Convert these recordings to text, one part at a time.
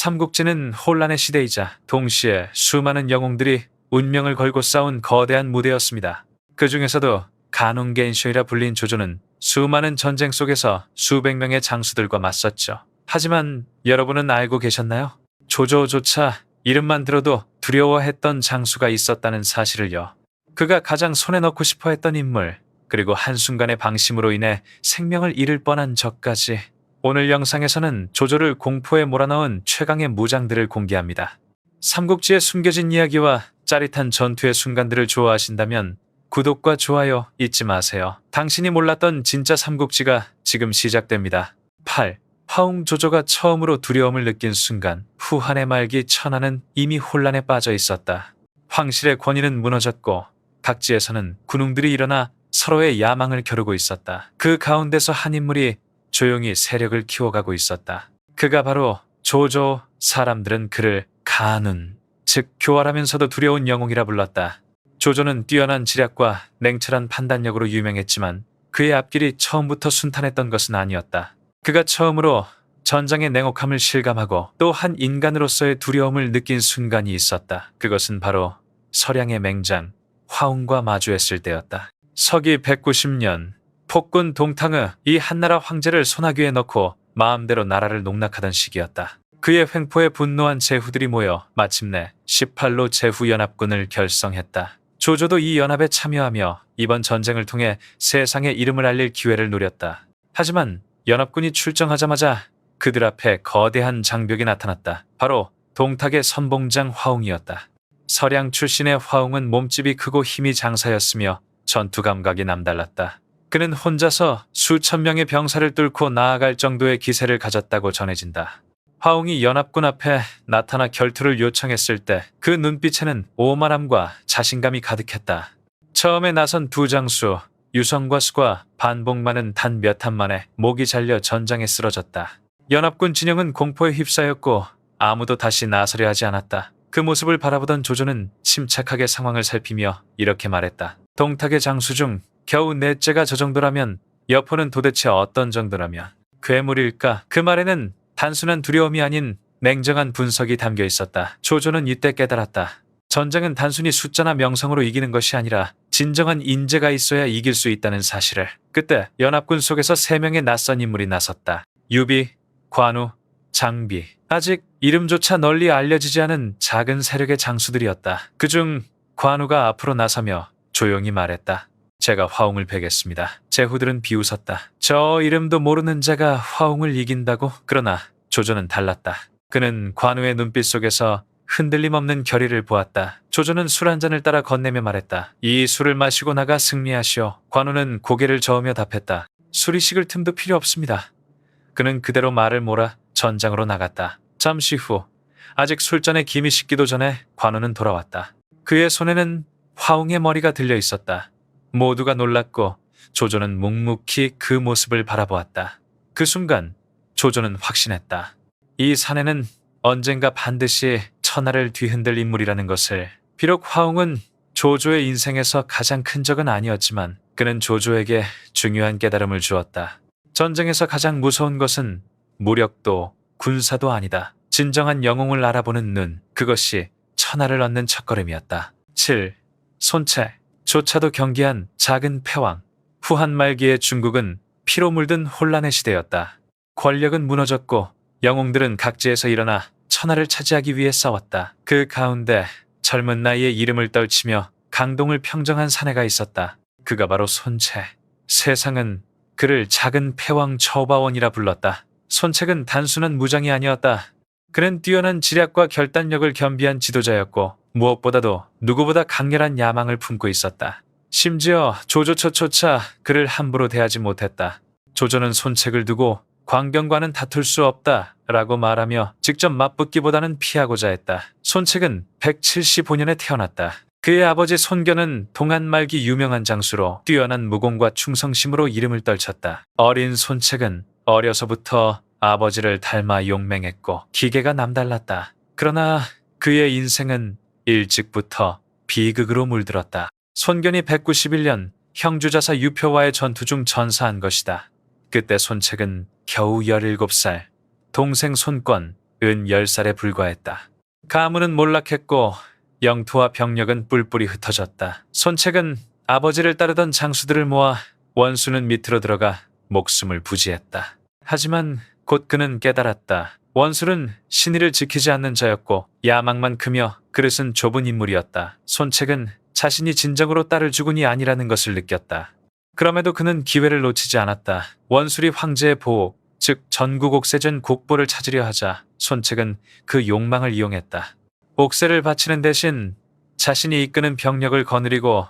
삼국지는 혼란의 시대이자 동시에 수많은 영웅들이 운명을 걸고 싸운 거대한 무대였습니다. 그 중에서도 간웅겐쇼이라 불린 조조는 수많은 전쟁 속에서 수백 명의 장수들과 맞섰죠. 하지만 여러분은 알고 계셨나요? 조조조차 이름만 들어도 두려워했던 장수가 있었다는 사실을요. 그가 가장 손에 넣고 싶어 했던 인물, 그리고 한순간의 방심으로 인해 생명을 잃을 뻔한 적까지. 오늘 영상에서는 조조를 공포에 몰아넣은 최강의 무장들을 공개합니다. 삼국지의 숨겨진 이야기와 짜릿한 전투의 순간들을 좋아하신다면 구독과 좋아요 잊지 마세요. 당신이 몰랐던 진짜 삼국지가 지금 시작됩니다. 8. 화웅 조조가 처음으로 두려움을 느낀 순간 후한의 말기 천하는 이미 혼란에 빠져 있었다. 황실의 권위는 무너졌고 각지에서는 군웅들이 일어나 서로의 야망을 겨루고 있었다. 그 가운데서 한 인물이 조용히 세력을 키워가고 있었다. 그가 바로 조조. 사람들은 그를 간운, 즉 교활하면서도 두려운 영웅이라 불렀다. 조조는 뛰어난 지략과 냉철한 판단력으로 유명했지만 그의 앞길이 처음부터 순탄했던 것은 아니었다. 그가 처음으로 전장의 냉혹함을 실감하고 또 한 인간으로서의 두려움을 느낀 순간이 있었다. 그것은 바로 서량의 맹장 화웅과 마주했을 때였다. 서기 190년 폭군 동탕의 이 한나라 황제를 소나귀에 넣고 마음대로 나라를 농락하던 시기였다. 그의 횡포에 분노한 제후들이 모여 마침내 18로 제후연합군을 결성했다. 조조도 이 연합에 참여하며 이번 전쟁을 통해 세상에 이름을 알릴 기회를 노렸다. 하지만 연합군이 출정하자마자 그들 앞에 거대한 장벽이 나타났다. 바로 동탁의 선봉장 화웅이었다. 서량 출신의 화웅은 몸집이 크고 힘이 장사였으며 전투 감각이 남달랐다. 그는 혼자서 수천 명의 병사를 뚫고 나아갈 정도의 기세를 가졌다고 전해진다. 화웅이 연합군 앞에 나타나 결투를 요청했을 때 그 눈빛에는 오만함과 자신감이 가득했다. 처음에 나선 두 장수 유성과 수가 반복만은 단 몇 한 만에 목이 잘려 전장에 쓰러졌다. 연합군 진영은 공포에 휩싸였고 아무도 다시 나서려 하지 않았다. 그 모습을 바라보던 조조는 침착하게 상황을 살피며 이렇게 말했다. 동탁의 장수 중 겨우 넷째가 저 정도라면 여포는 도대체 어떤 정도라면 괴물일까? 그 말에는 단순한 두려움이 아닌 냉정한 분석이 담겨 있었다. 조조는 이때 깨달았다. 전쟁은 단순히 숫자나 명성으로 이기는 것이 아니라 진정한 인재가 있어야 이길 수 있다는 사실을. 그때 연합군 속에서 3명의 낯선 인물이 나섰다. 유비, 관우, 장비. 아직 이름조차 널리 알려지지 않은 작은 세력의 장수들이었다. 그중 관우가 앞으로 나서며 조용히 말했다. 제가 화웅을 베겠습니다. 제후들은 비웃었다. 저 이름도 모르는 자가 화웅을 이긴다고? 그러나 조조는 달랐다. 그는 관우의 눈빛 속에서 흔들림 없는 결의를 보았다. 조조는 술 한 잔을 따라 건네며 말했다. 이 술을 마시고 나가 승리하시오. 관우는 고개를 저으며 답했다. 술이 식을 틈도 필요 없습니다. 그는 그대로 말을 몰아 전장으로 나갔다. 잠시 후 아직 술잔에 김이 식기도 전에 관우는 돌아왔다. 그의 손에는 화웅의 머리가 들려 있었다. 모두가 놀랐고 조조는 묵묵히 그 모습을 바라보았다. 그 순간 조조는 확신했다. 이 사내는 언젠가 반드시 천하를 뒤흔들 인물이라는 것을. 비록 화웅은 조조의 인생에서 가장 큰 적은 아니었지만 그는 조조에게 중요한 깨달음을 주었다. 전쟁에서 가장 무서운 것은 무력도 군사도 아니다. 진정한 영웅을 알아보는 눈, 그것이 천하를 얻는 첫걸음이었다. 7. 손체. 조차도 경계한 작은 패왕. 후한 말기의 중국은 피로 물든 혼란의 시대였다. 권력은 무너졌고 영웅들은 각지에서 일어나 천하를 차지하기 위해 싸웠다. 그 가운데 젊은 나이에 이름을 떨치며 강동을 평정한 사내가 있었다. 그가 바로 손체. 세상은 그를 작은 패왕 처바원이라 불렀다. 손책은 단순한 무장이 아니었다. 그는 뛰어난 지략과 결단력을 겸비한 지도자였고 무엇보다도 누구보다 강렬한 야망을 품고 있었다. 심지어 조조처조차 그를 함부로 대하지 못했다. 조조는 손책을 두고 광경과는 다툴 수 없다 라고 말하며 직접 맞붙기보다는 피하고자 했다. 손책은 175년에 태어났다. 그의 아버지 손견은 동안 말기 유명한 장수로 뛰어난 무공과 충성심으로 이름을 떨쳤다. 어린 손책은 어려서부터 아버지를 닮아 용맹했고 기계가 남달랐다. 그러나 그의 인생은 일찍부터 비극으로 물들었다. 손견이 191년 형주자사 유표와의 전투 중 전사한 것이다. 그때 손책은 겨우 17살, 동생 손권, 은 10살에 불과했다. 가문은 몰락했고 영토와 병력은 뿔뿔이 흩어졌다. 손책은 아버지를 따르던 장수들을 모아 원수는 밑으로 들어가 목숨을 부지했다. 하지만 곧 그는 깨달았다. 원술은 신의를 지키지 않는 자였고 야망만 크며 그릇은 좁은 인물이었다. 손책은 자신이 진정으로 딸을 죽은이 아니라는 것을 느꼈다. 그럼에도 그는 기회를 놓치지 않았다. 원술이 황제의 보호, 즉 전국 옥세전 국보를 찾으려 하자 손책은 그 욕망을 이용했다. 옥세를 바치는 대신 자신이 이끄는 병력을 거느리고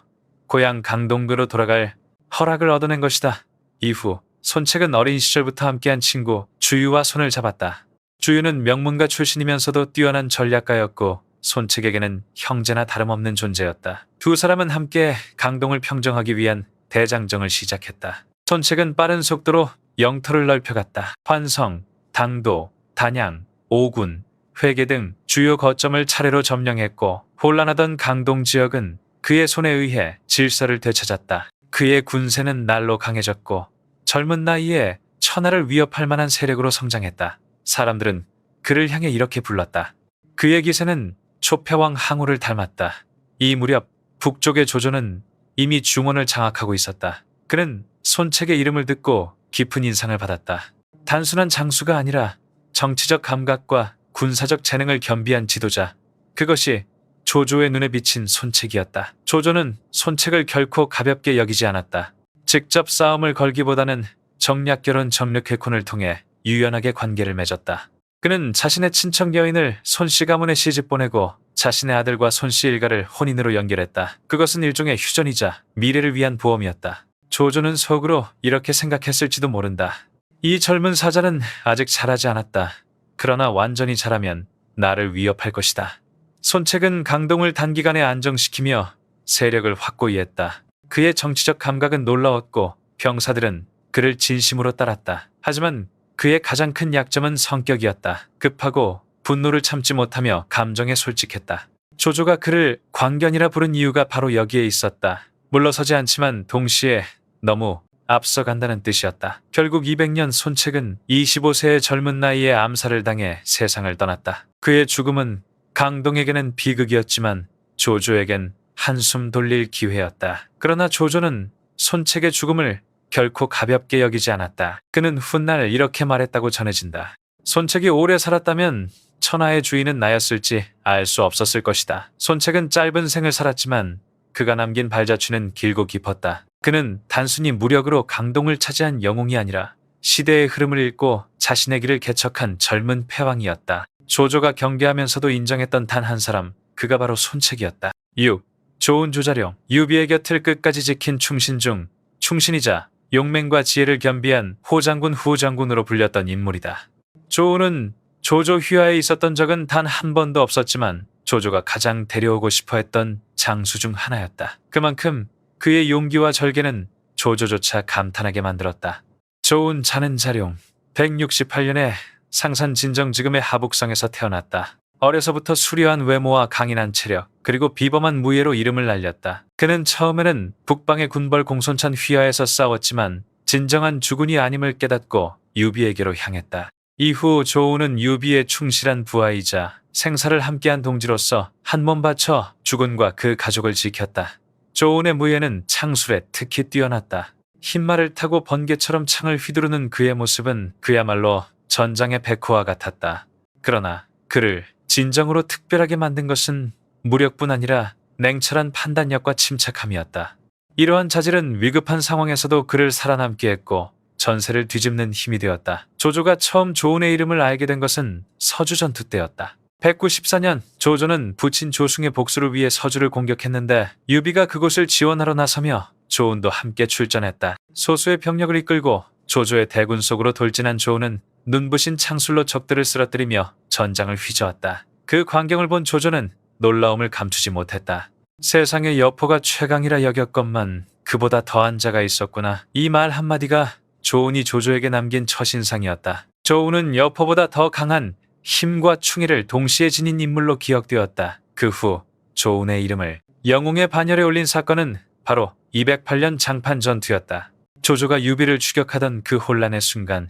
고향 강동구로 돌아갈 허락을 얻어낸 것이다. 이후 손책은 어린 시절부터 함께한 친구 주유와 손을 잡았다. 주유는 명문가 출신이면서도 뛰어난 전략가였고 손책에게는 형제나 다름없는 존재였다. 두 사람은 함께 강동을 평정하기 위한 대장정을 시작했다. 손책은 빠른 속도로 영토를 넓혀갔다. 환성, 당도, 단양, 오군, 회계 등 주요 거점을 차례로 점령했고 혼란하던 강동 지역은 그의 손에 의해 질서를 되찾았다. 그의 군세는 날로 강해졌고 젊은 나이에 천하를 위협할 만한 세력으로 성장했다. 사람들은 그를 향해 이렇게 불렀다. 그의 기세는 초패왕 항우를 닮았다. 이 무렵 북쪽의 조조는 이미 중원을 장악하고 있었다. 그는 손책의 이름을 듣고 깊은 인상을 받았다. 단순한 장수가 아니라 정치적 감각과 군사적 재능을 겸비한 지도자. 그것이 조조의 눈에 비친 손책이었다. 조조는 손책을 결코 가볍게 여기지 않았다. 직접 싸움을 걸기보다는 정략결혼 정력회콘을 통해 유연하게 관계를 맺었다. 그는 자신의 친척 여인을 손씨 가문에 시집 보내고 자신의 아들과 손씨 일가를 혼인으로 연결했다. 그것은 일종의 휴전이자 미래를 위한 보험이었다. 조조는 속으로 이렇게 생각했을지도 모른다. 이 젊은 사자는 아직 자라지 않았다. 그러나 완전히 자라면 나를 위협할 것이다. 손책은 강동을 단기간에 안정시키며 세력을 확고히 했다. 그의 정치적 감각은 놀라웠고 병사들은 그를 진심으로 따랐다. 하지만 그의 가장 큰 약점은 성격이었다. 급하고 분노를 참지 못하며 감정에 솔직했다. 조조가 그를 광견이라 부른 이유가 바로 여기에 있었다. 물러서지 않지만 동시에 너무 앞서간다는 뜻이었다. 결국 200년 손책은 25세의 젊은 나이에 암살을 당해 세상을 떠났다. 그의 죽음은 강동에게는 비극이었지만 조조에겐 한숨 돌릴 기회였다. 그러나 조조는 손책의 죽음을 결코 가볍게 여기지 않았다. 그는 훗날 이렇게 말했다고 전해진다. 손책이 오래 살았다면 천하의 주인은 나였을지 알 수 없었을 것이다. 손책은 짧은 생을 살았지만 그가 남긴 발자취는 길고 깊었다. 그는 단순히 무력으로 강동을 차지한 영웅이 아니라 시대의 흐름을 읽고 자신의 길을 개척한 젊은 패왕이었다. 조조가 경계하면서도 인정했던 단 한 사람, 그가 바로 손책이었다. 6. 좋은 조자룡. 유비의 곁을 끝까지 지킨 충신 중 충신이자 용맹과 지혜를 겸비한 호장군 후장군으로 불렸던 인물이다. 조우는 조조 휘하에 있었던 적은 단 한 번도 없었지만 조조가 가장 데려오고 싶어 했던 장수 중 하나였다. 그만큼 그의 용기와 절개는 조조조차 감탄하게 만들었다. 조운 자는 자룡. 168년에 상산 진정지금의 하북성에서 태어났다. 어려서부터 수려한 외모와 강인한 체력, 그리고 비범한 무예로 이름을 날렸다. 그는 처음에는 북방의 군벌 공손찬 휘하에서 싸웠지만 진정한 주군이 아님을 깨닫고 유비에게로 향했다. 이후 조우는 유비의 충실한 부하이자 생사를 함께한 동지로서 한 몸 바쳐 주군과 그 가족을 지켰다. 조운의 무예는 창술에 특히 뛰어났다. 흰말을 타고 번개처럼 창을 휘두르는 그의 모습은 그야말로 전장의 백호와 같았다. 그러나 그를 진정으로 특별하게 만든 것은 무력뿐 아니라 냉철한 판단력과 침착함이었다. 이러한 자질은 위급한 상황에서도 그를 살아남게 했고 전세를 뒤집는 힘이 되었다. 조조가 처음 조운의 이름을 알게 된 것은 서주 전투 때였다. 194년 조조는 부친 조승의 복수를 위해 서주를 공격했는데 유비가 그곳을 지원하러 나서며 조운도 함께 출전했다. 소수의 병력을 이끌고 조조의 대군 속으로 돌진한 조운은 눈부신 창술로 적들을 쓰러뜨리며 전장을 휘저었다. 그 광경을 본 조조는 놀라움을 감추지 못했다. 세상의 여포가 최강이라 여겼건만 그보다 더한 자가 있었구나. 이 말 한마디가 조운이 조조에게 남긴 첫인상이었다. 조운은 여포보다 더 강한 힘과 충의를 동시에 지닌 인물로 기억되었다. 그 후 조운의 이름을 영웅의 반열에 올린 사건은 바로 208년 장판 전투였다. 조조가 유비를 추격하던 그 혼란의 순간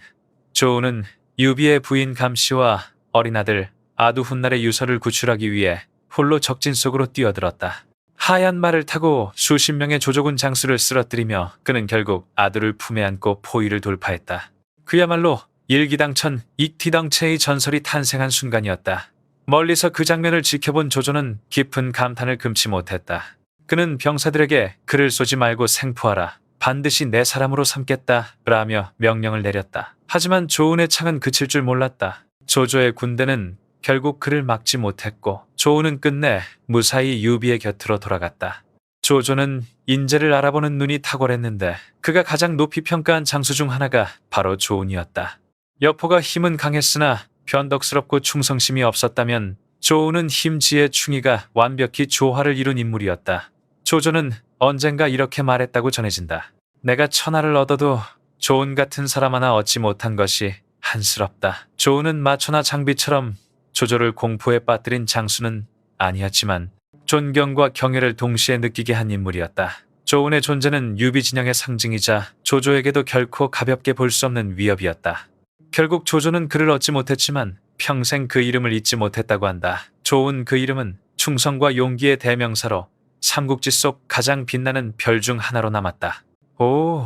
조운은 유비의 부인 감씨와 어린 아들 아두훗날의 유서를 구출하기 위해 홀로 적진 속으로 뛰어들었다. 하얀 말을 타고 수십 명의 조조군 장수를 쓰러뜨리며 그는 결국 아들을 품에 안고 포위를 돌파했다. 그야말로 일기당천 ik티덩체의 전설이 탄생한 순간이었다. 멀리서 그 장면을 지켜본 조조는 깊은 감탄을 금치 못했다. 그는 병사들에게 글을 쏘지 말고 생포하라. 반드시 내 사람으로 삼겠다. 라며 명령을 내렸다. 하지만 조은의 창은 그칠 줄 몰랐다. 조조의 군대는 결국 그를 막지 못했고 조은은 끝내 무사히 유비의 곁으로 돌아갔다. 조조는 인재를 알아보는 눈이 탁월했는데 그가 가장 높이 평가한 장수 중 하나가 바로 조은이었다. 여포가 힘은 강했으나 변덕스럽고 충성심이 없었다면 조은은 힘지의 충의가 완벽히 조화를 이룬 인물이었다. 조조는 언젠가 이렇게 말했다고 전해진다. 내가 천하를 얻어도 조은 같은 사람 하나 얻지 못한 것이 한스럽다. 조은은 마초나 장비처럼 조조를 공포에 빠뜨린 장수는 아니었지만 존경과 경애를 동시에 느끼게 한 인물이었다. 조은의 존재는 유비 진영의 상징이자 조조에게도 결코 가볍게 볼 수 없는 위협이었다. 결국 조조는 그를 얻지 못했지만 평생 그 이름을 잊지 못했다고 한다. 조은 그 이름은 충성과 용기의 대명사로 삼국지 속 가장 빛나는 별 중 하나로 남았다. 오,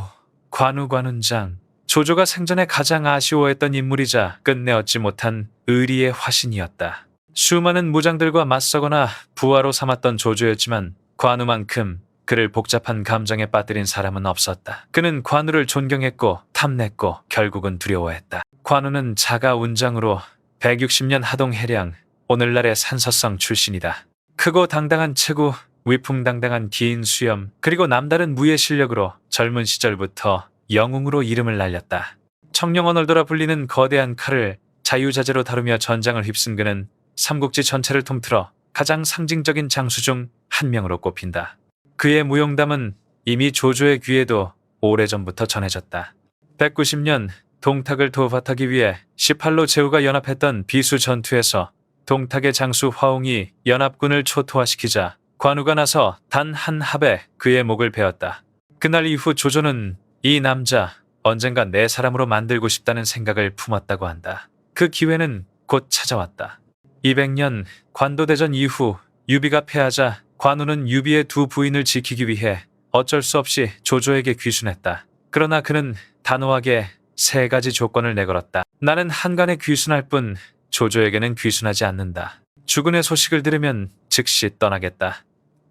관우관운장. 조조가 생전에 가장 아쉬워했던 인물이자 끝내 얻지 못한 의리의 화신이었다. 수많은 무장들과 맞서거나 부하로 삼았던 조조였지만 관우만큼 그를 복잡한 감정에 빠뜨린 사람은 없었다. 그는 관우를 존경했고 탐냈고 결국은 두려워했다. 관우는 자가 운장으로 160년 하동해량, 오늘날의 산서성 출신이다. 크고 당당한 체구, 위풍당당한 긴 수염, 그리고 남다른 무예 실력으로 젊은 시절부터 영웅으로 이름을 날렸다. 청룡언월도라 불리는 거대한 칼을 자유자재로 다루며 전장을 휩쓴 그는 삼국지 전체를 통틀어 가장 상징적인 장수 중 한 명으로 꼽힌다. 그의 무용담은 이미 조조의 귀에도 오래전부터 전해졌다. 190년 동탁을 도받하기 위해 18로 제후가 연합했던 비수 전투에서 동탁의 장수 화옹이 연합군을 초토화시키자 관우가 나서 단 한 합에 그의 목을 베었다. 그날 이후 조조는 이 남자 언젠가 내 사람으로 만들고 싶다는 생각을 품었다고 한다. 그 기회는 곧 찾아왔다. 200년 관도대전 이후 유비가 패하자 관우는 유비의 두 부인을 지키기 위해 어쩔 수 없이 조조에게 귀순했다. 그러나 그는 단호하게 세 가지 조건을 내걸었다. 나는 한간에 귀순할 뿐 조조에게는 귀순하지 않는다. 죽은의 소식을 들으면 즉시 떠나겠다.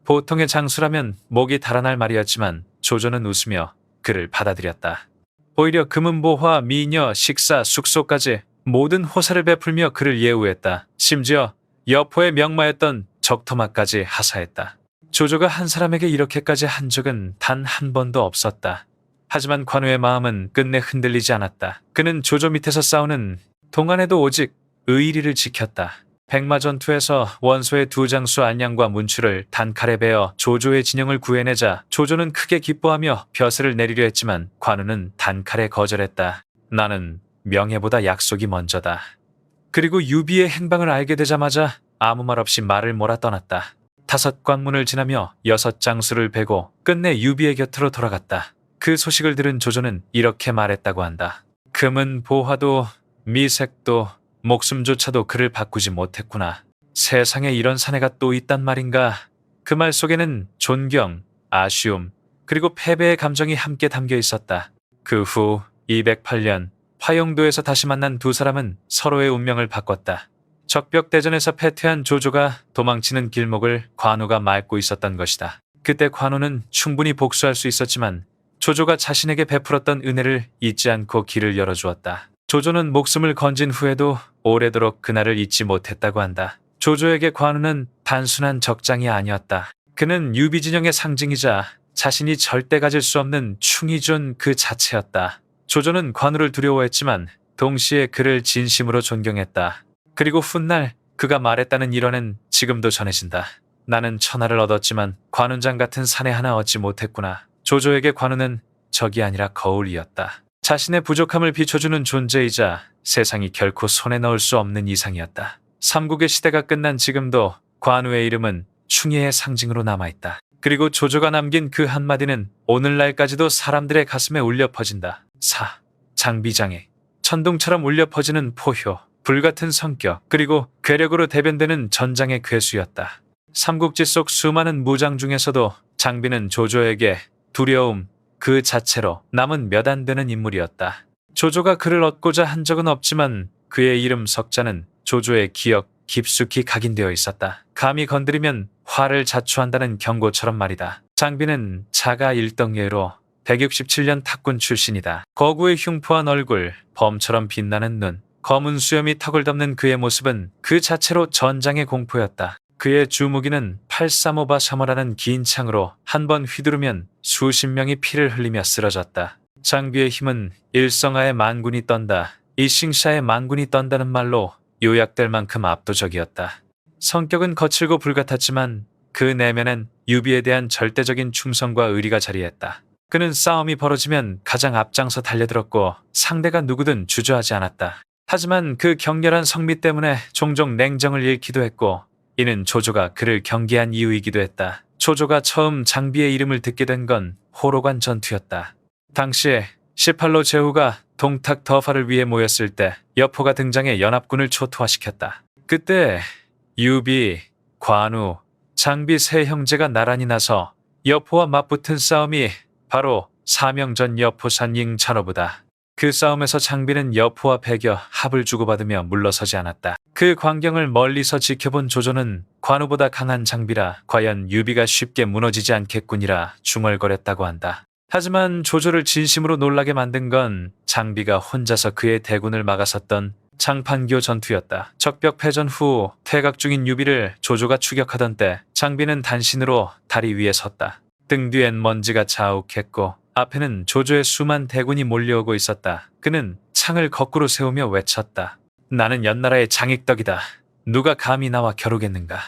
보통의 장수라면 목이 달아날 말이었지만 조조는 웃으며 그를 받아들였다. 오히려 금은보화, 미녀, 식사, 숙소까지 모든 호사를 베풀며 그를 예우했다. 심지어 여포의 명마였던 적토마까지 하사했다. 조조가 한 사람에게 이렇게까지 한 적은 단 한 번도 없었다. 하지만 관우의 마음은 끝내 흔들리지 않았다. 그는 조조 밑에서 싸우는 동안에도 오직 의리를 지켰다. 백마전투에서 원소의 두 장수 안양과 문추를 단칼에 베어 조조의 진영을 구해내자 조조는 크게 기뻐하며 벼슬을 내리려 했지만 관우는 단칼에 거절했다. 나는 명예보다 약속이 먼저다. 그리고 유비의 행방을 알게 되자마자 아무 말 없이 말을 몰아 떠났다. 5 관문을 지나며 6 장수를 베고 끝내 유비의 곁으로 돌아갔다. 그 소식을 들은 조조는 이렇게 말했다고 한다. 금은 보화도 미색도 목숨조차도 그를 바꾸지 못했구나. 세상에 이런 사내가 또 있단 말인가. 그 말 속에는 존경, 아쉬움, 그리고 패배의 감정이 함께 담겨 있었다. 그 후 208년 화영도에서 다시 만난 두 사람은 서로의 운명을 바꿨다. 적벽대전에서 패퇴한 조조가 도망치는 길목을 관우가 막고 있었던 것이다. 그때 관우는 충분히 복수할 수 있었지만 조조가 자신에게 베풀었던 은혜를 잊지 않고 길을 열어주었다. 조조는 목숨을 건진 후에도 오래도록 그날을 잊지 못했다고 한다. 조조에게 관우는 단순한 적장이 아니었다. 그는 유비진영의 상징이자 자신이 절대 가질 수 없는 충의존 그 자체였다. 조조는 관우를 두려워했지만 동시에 그를 진심으로 존경했다. 그리고 훗날 그가 말했다는 일화는 지금도 전해진다. 나는 천하를 얻었지만 관운장 같은 사내 하나 얻지 못했구나. 조조에게 관우는 적이 아니라 거울이었다. 자신의 부족함을 비춰주는 존재이자 세상이 결코 손에 넣을 수 없는 이상이었다. 삼국의 시대가 끝난 지금도 관우의 이름은 충의의 상징으로 남아있다. 그리고 조조가 남긴 그 한마디는 오늘날까지도 사람들의 가슴에 울려 퍼진다. 장비장애. 천둥처럼 울려 퍼지는 포효, 불같은 성격, 그리고 괴력으로 대변되는 전장의 괴수였다. 삼국지 속 수많은 무장 중에서도 장비는 조조에게 두려움 그 자체로 남은 몇 안 되는 인물이었다. 조조가 그를 얻고자 한 적은 없지만 그의 이름 석자는 조조의 기억 깊숙이 각인되어 있었다. 감히 건드리면 화를 자초한다는 경고처럼 말이다. 장비는 자가 일등예로 167년 탁군 출신이다. 거구의 흉포한 얼굴, 범처럼 빛나는 눈, 검은 수염이 턱을 덮는 그의 모습은 그 자체로 전장의 공포였다. 그의 주무기는 835바샤머라는 긴 창으로 한 번 휘두르면 수십 명이 피를 흘리며 쓰러졌다. 장비의 힘은 일성하의 만군이 떤다, 이싱샤의 만군이 떤다는 말로 요약될 만큼 압도적이었다. 성격은 거칠고 불같았지만 그 내면엔 유비에 대한 절대적인 충성과 의리가 자리했다. 그는 싸움이 벌어지면 가장 앞장서 달려들었고 상대가 누구든 주저하지 않았다. 하지만 그 격렬한 성미 때문에 종종 냉정을 잃기도 했고 이는 조조가 그를 경계한 이유이기도 했다. 조조가 처음 장비의 이름을 듣게 된 건 호로관 전투였다. 당시에 18로 제후가 동탁 더파를 위해 모였을 때 여포가 등장해 연합군을 초토화시켰다. 그때 유비, 관우, 장비 세 형제가 나란히 나서 여포와 맞붙은 싸움이 바로 사명전 여포산 잉찬호부다. 그 싸움에서 장비는 여포와 배겨 합을 주고받으며 물러서지 않았다. 그 광경을 멀리서 지켜본 조조는 관우보다 강한 장비라 과연 유비가 쉽게 무너지지 않겠군이라 중얼거렸다고 한다. 하지만 조조를 진심으로 놀라게 만든 건 장비가 혼자서 그의 대군을 막아섰던 장판교 전투였다. 적벽패전 후 퇴각 중인 유비를 조조가 추격하던 때 장비는 단신으로 다리 위에 섰다. 등 뒤엔 먼지가 자욱했고 앞에는 조조의 수만 대군이 몰려오고 있었다. 그는 창을 거꾸로 세우며 외쳤다. 나는 연나라의 장익덕이다. 누가 감히 나와 겨루겠는가.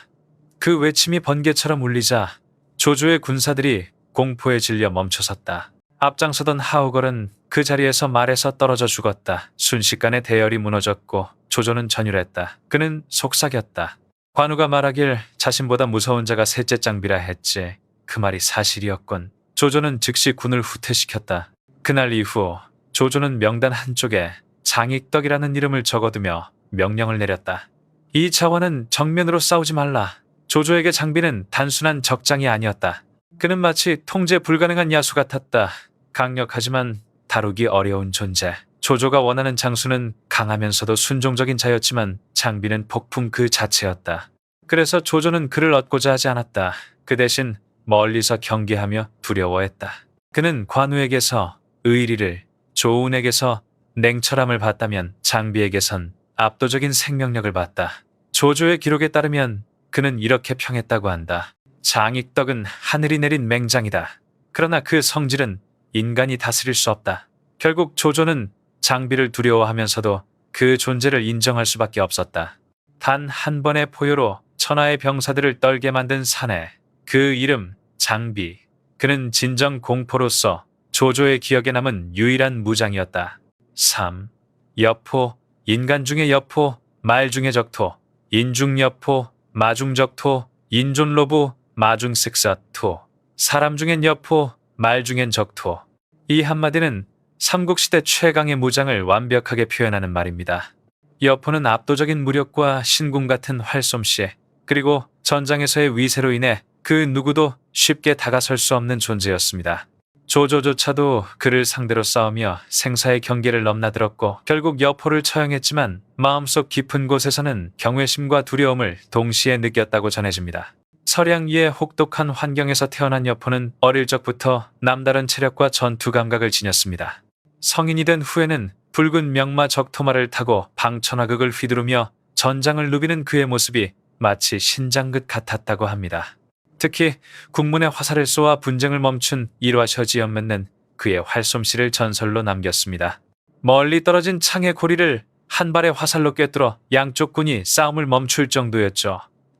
그 외침이 번개처럼 울리자 조조의 군사들이 공포에 질려 멈춰섰다. 앞장서던 하우걸은 그 자리에서 말에서 떨어져 죽었다. 순식간에 대열이 무너졌고 조조는 전율했다. 그는 속삭였다. 관우가 말하길 자신보다 무서운 자가 셋째 장비라 했지. 그 말이 사실이었군. 조조는 즉시 군을 후퇴시켰다. 그날 이후 조조는 명단 한쪽에 장익덕이라는 이름을 적어두며 명령을 내렸다. 이 차원은 정면으로 싸우지 말라. 조조에게 장비는 단순한 적장이 아니었다. 그는 마치 통제 불가능한 야수 같았다. 강력하지만 다루기 어려운 존재. 조조가 원하는 장수는 강하면서도 순종적인 자였지만 장비는 폭풍 그 자체였다. 그래서 조조는 그를 얻고자 하지 않았다. 그 대신 멀리서 경계하며 두려워했다. 그는 관우에게서 의리를, 조운에게서 냉철함을 봤다면 장비에게선 압도적인 생명력을 봤다. 조조의 기록에 따르면 그는 이렇게 평했다고 한다. 장익덕은 하늘이 내린 맹장이다. 그러나 그 성질은 인간이 다스릴 수 없다. 결국 조조는 장비를 두려워하면서도 그 존재를 인정할 수밖에 없었다. 단 한 번의 포효로 천하의 병사들을 떨게 만든 사내. 그 이름 장비. 그는 진정 공포로서 조조의 기억에 남은 유일한 무장이었다. 3. 여포. 인간 중의 여포, 말 중의 적토. 인중여포, 마중적토, 인존로부, 마중식사토. 사람 중엔 여포, 말 중엔 적토. 이 한마디는 삼국시대 최강의 무장을 완벽하게 표현하는 말입니다. 여포는 압도적인 무력과 신궁 같은 활솜씨, 그리고 전장에서의 위세로 인해 그 누구도 쉽게 다가설 수 없는 존재였습니다. 조조조차도 그를 상대로 싸우며 생사의 경계를 넘나들었고 결국 여포를 처형했지만 마음속 깊은 곳에서는 경외심과 두려움을 동시에 느꼈다고 전해집니다. 서량위의 혹독한 환경에서 태어난 여포는 어릴 적부터 남다른 체력과 전투 감각을 지녔습니다. 성인이 된 후에는 붉은 명마 적토마를 타고 방천하극을 휘두르며 전장을 누비는 그의 모습이 마치 신장긋 같았다고 합니다. 특히 국문의 화살을 쏘아 분쟁을 멈춘 일화셔지연맨은 그의 활솜씨를 전설로 남겼습니다. 멀리 떨어진 창의 고리를 한 발의 화살로 꿰뚫어 양쪽 군이 싸움을 멈출 정도였죠.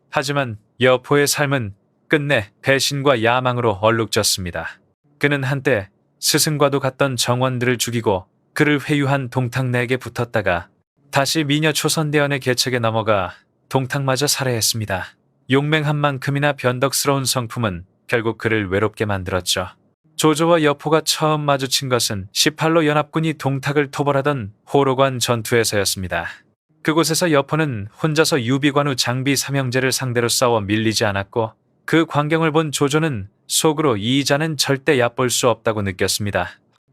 하지만 여포의 삶은 끝내 배신과 야망으로 얼룩졌습니다. 그는 한때 스승과도 같던 정원들을 죽이고 그를 회유한 동탁내에게 붙었다가 다시 미녀 초선대원의 계책에 넘어가 동탁마저 살해했습니다. 용맹한 만큼이나 변덕스러운 성품은 결국 그를 외롭게 만들었죠. 조조와 여포가 처음 마주친 것은 18로 연합군이 동탁을 토벌하던 호로관 전투에서였습니다. 그곳에서 여포는 혼자서 유비관우 장비 삼형제를 상대로 싸워 밀리지 않았고 그 광경을 본 조조는 속으로 이 자는 절대 얕볼 수 없다고 느꼈습니다.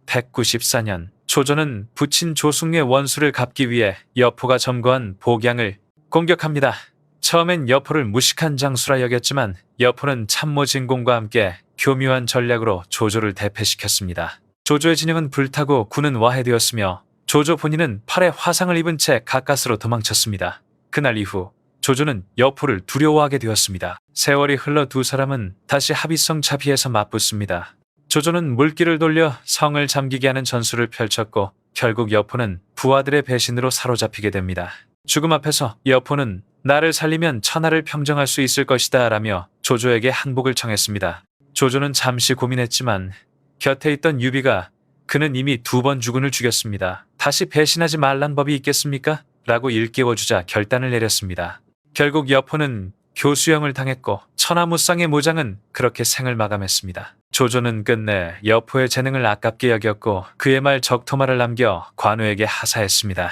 194년 조조는 부친 조승의 원수를 갚기 위해 여포가 점거한 복양을 공격합니다. 처음엔 여포를 무식한 장수라 여겼지만 여포는 참모 진공과 함께 교묘한 전략으로 조조를 대패시켰습니다. 조조의 진영은 불타고 군은 와해되었으며 조조 본인은 팔에 화상을 입은 채 가까스로 도망쳤습니다. 그날 이후 조조는 여포를 두려워하게 되었습니다. 세월이 흘러 두 사람은 다시 합의성 차비에서 맞붙습니다. 조조는 물길을 돌려 성을 잠기게 하는 전술을 펼쳤고 결국 여포는 부하들의 배신으로 사로잡히게 됩니다. 죽음 앞에서 여포는 나를 살리면 천하를 평정할 수 있을 것이다 라며 조조에게 항복을 청했습니다. 조조는 잠시 고민했지만 곁에 있던 유비가 그는 이미 2번 주군을 죽였습니다. 다시 배신하지 말란 법이 있겠습니까? 라고 일깨워주자 결단을 내렸습니다. 결국 여포는 교수형을 당했고 천하무쌍의 모장은 그렇게 생을 마감했습니다. 조조는 끝내 여포의 재능을 아깝게 여겼고 그의 말 적토마를 남겨 관우에게 하사했습니다.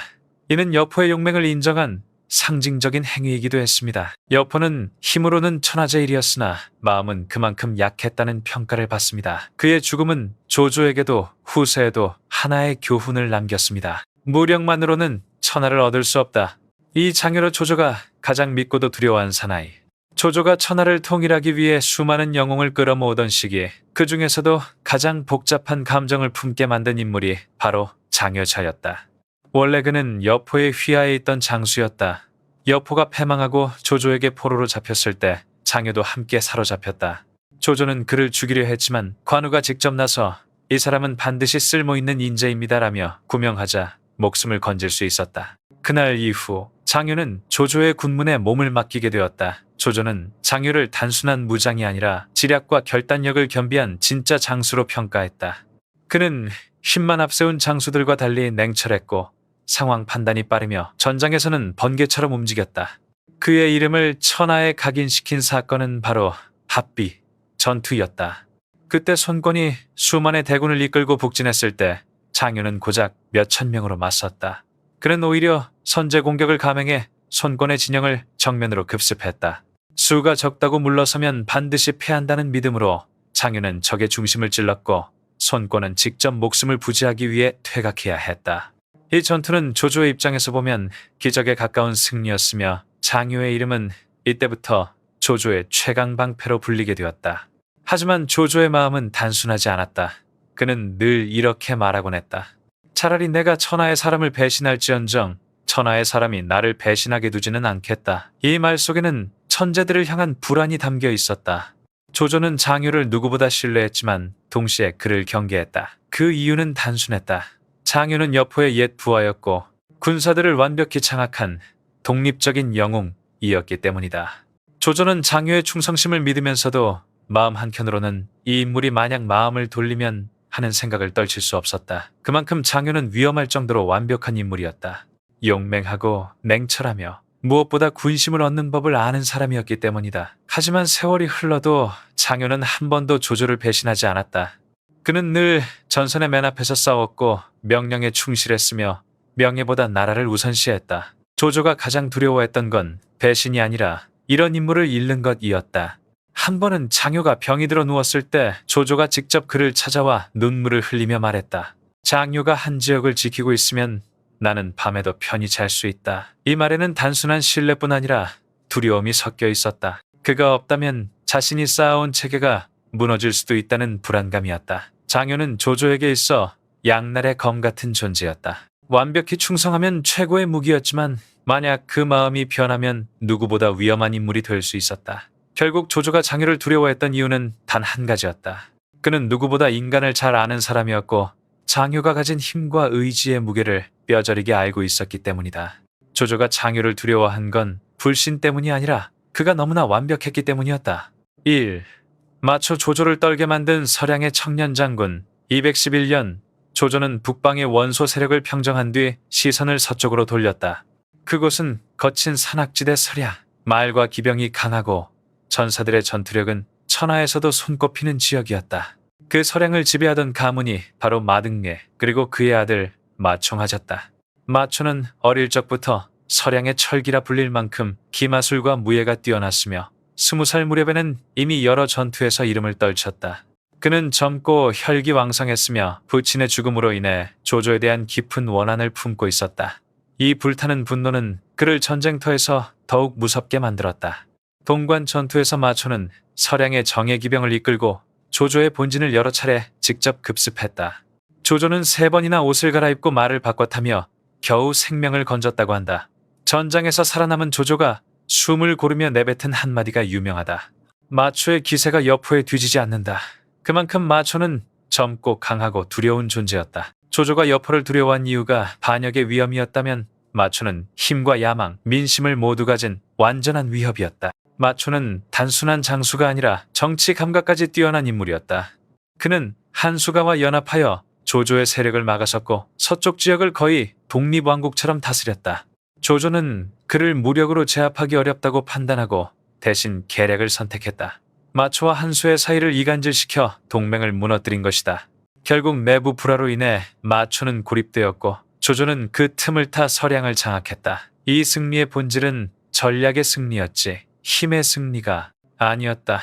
이는 여포의 용맹을 인정한 상징적인 행위이기도 했습니다. 여포는 힘으로는 천하제일이었으나 마음은 그만큼 약했다는 평가를 받습니다. 그의 죽음은 조조에게도 후세에도 하나의 교훈을 남겼습니다. 무력만으로는 천하를 얻을 수 없다. 이 장유로 조조가 가장 믿고도 두려워한 사나이. 조조가 천하를 통일하기 위해 수많은 영웅을 끌어모으던 시기 그 중에서도 가장 복잡한 감정을 품게 만든 인물이 바로 장여차였다. 원래 그는 여포의 휘하에 있던 장수였다. 여포가 패망하고 조조에게 포로로 잡혔을 때 장여도 함께 사로잡혔다. 조조는 그를 죽이려 했지만 관우가 직접 나서 이 사람은 반드시 쓸모있는 인재입니다라며 구명하자 목숨을 건질 수 있었다. 그날 이후 장유는 조조의 군문에 몸을 맡기게 되었다. 조조는 장유를 단순한 무장이 아니라 지략과 결단력을 겸비한 진짜 장수로 평가했다. 그는 힘만 앞세운 장수들과 달리 냉철했고 상황 판단이 빠르며 전장에서는 번개처럼 움직였다. 그의 이름을 천하에 각인시킨 사건은 바로 합비 전투였다. 그때 손권이 수만의 대군을 이끌고 북진했을 때 장유는 고작 몇천 명으로 맞섰다. 그는 오히려 선제 공격을 감행해 손권의 진영을 정면으로 급습했다. 수가 적다고 물러서면 반드시 패한다는 믿음으로 장유는 적의 중심을 찔렀고 손권은 직접 목숨을 부지하기 위해 퇴각해야 했다. 이 전투는 조조의 입장에서 보면 기적에 가까운 승리였으며 장유의 이름은 이때부터 조조의 최강방패로 불리게 되었다. 하지만 조조의 마음은 단순하지 않았다. 그는 늘 이렇게 말하곤 했다. 차라리 내가 천하의 사람을 배신할지언정 천하의 사람이 나를 배신하게 두지는 않겠다. 이 말 속에는 천재들을 향한 불안이 담겨 있었다. 조조는 장유를 누구보다 신뢰했지만 동시에 그를 경계했다. 그 이유는 단순했다. 장유는 여포의 옛 부하였고 군사들을 완벽히 장악한 독립적인 영웅이었기 때문이다. 조조는 장유의 충성심을 믿으면서도 마음 한켠으로는 이 인물이 만약 마음을 돌리면 하는 생각을 떨칠 수 없었다. 그만큼 장유는 위험할 정도로 완벽한 인물이었다. 용맹하고 냉철하며 무엇보다 군심을 얻는 법을 아는 사람이었기 때문이다. 하지만 세월이 흘러도 장유는 한 번도 조조를 배신하지 않았다. 그는 늘 전선의 맨 앞에서 싸웠고 명령에 충실했으며 명예보다 나라를 우선시했다. 조조가 가장 두려워했던 건 배신이 아니라 이런 인물을 잃는 것이었다. 한 번은 장유가 병이 들어 누웠을 때 조조가 직접 그를 찾아와 눈물을 흘리며 말했다. 장유가 한 지역을 지키고 있으면 나는 밤에도 편히 잘 수 있다. 이 말에는 단순한 신뢰뿐 아니라 두려움이 섞여 있었다. 그가 없다면 자신이 쌓아온 체계가 무너질 수도 있다는 불안감이었다. 장유는 조조에게 있어 양날의 검 같은 존재였다. 완벽히 충성하면 최고의 무기였지만 만약 그 마음이 변하면 누구보다 위험한 인물이 될 수 있었다. 결국 조조가 장유를 두려워했던 이유는 단 한 가지였다. 그는 누구보다 인간을 잘 아는 사람이었고 장유가 가진 힘과 의지의 무게를 뼈저리게 알고 있었기 때문이다. 조조가 장유를 두려워한 건 불신 때문이 아니라 그가 너무나 완벽했기 때문이었다. 1. 마초 조조를 떨게 만든 서량의 청년 장군. 211년 조조는 북방의 원소 세력을 평정한 뒤 시선을 서쪽으로 돌렸다. 그곳은 거친 산악지대 서량, 말과 기병이 강하고 전사들의 전투력은 천하에서도 손꼽히는 지역이었다. 그 서량을 지배하던 가문이 바로 마등례 그리고 그의 아들 마총하졌다. 마초는 어릴 적부터 서량의 철기라 불릴 만큼 기마술과 무예가 뛰어났으며 20살 무렵에는 이미 여러 전투에서 이름을 떨쳤다. 그는 젊고 혈기왕성했으며 부친의 죽음으로 인해 조조에 대한 깊은 원한을 품고 있었다. 이 불타는 분노는 그를 전쟁터에서 더욱 무섭게 만들었다. 동관 전투에서 마초는 서량의 정예기병을 이끌고 조조의 본진을 여러 차례 직접 급습했다. 조조는 3번이나 옷을 갈아입고 말을 바꿔 타며 겨우 생명을 건졌다고 한다. 전장에서 살아남은 조조가 숨을 고르며 내뱉은 한마디가 유명하다. 마초의 기세가 여포에 뒤지지 않는다. 그만큼 마초는 젊고 강하고 두려운 존재였다. 조조가 여포를 두려워한 이유가 반역의 위험이었다면 마초는 힘과 야망, 민심을 모두 가진 완전한 위협이었다. 마초는 단순한 장수가 아니라 정치 감각까지 뛰어난 인물이었다. 그는 한수가와 연합하여 조조의 세력을 막아섰고 서쪽 지역을 거의 독립왕국처럼 다스렸다. 조조는 그를 무력으로 제압하기 어렵다고 판단하고 대신 계략을 선택했다. 마초와 한수의 사이를 이간질시켜 동맹을 무너뜨린 것이다. 결국 내부 불화로 인해 마초는 고립되었고 조조는 그 틈을 타 서량을 장악했다. 이 승리의 본질은 전략의 승리였지 힘의 승리가 아니었다.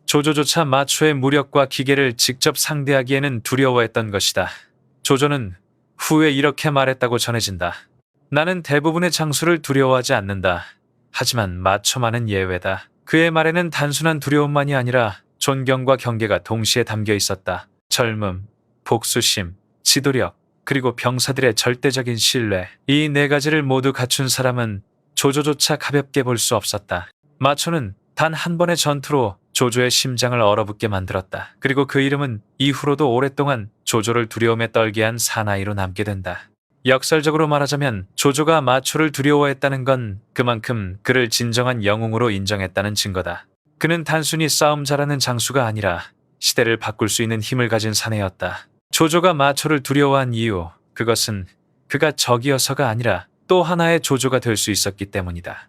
조조조차 마초의 무력과 기계를 직접 상대하기에는 두려워했던 것이다. 조조는 후에 이렇게 말했다고 전해진다. 나는 대부분의 장수를 두려워하지 않는다. 하지만 마초만은 예외다. 그의 말에는 단순한 두려움만이 아니라 존경과 경계가 동시에 담겨 있었다. 젊음, 복수심, 지도력, 그리고 병사들의 절대적인 신뢰. 이 4가지를 모두 갖춘 사람은 조조조차 가볍게 볼 수 없었다. 마초는 단 한 번의 전투로 조조의 심장을 얼어붙게 만들었다. 그리고 그 이름은 이후로도 오랫동안 조조를 두려움에 떨게 한 사나이로 남게 된다. 역설적으로 말하자면 조조가 마초를 두려워했다는 건 그만큼 그를 진정한 영웅으로 인정했다는 증거다. 그는 단순히 싸움 잘하는 장수가 아니라 시대를 바꿀 수 있는 힘을 가진 사내였다. 조조가 마초를 두려워한 이유, 그것은 그가 적이어서가 아니라 또 하나의 조조가 될 수 있었기 때문이다.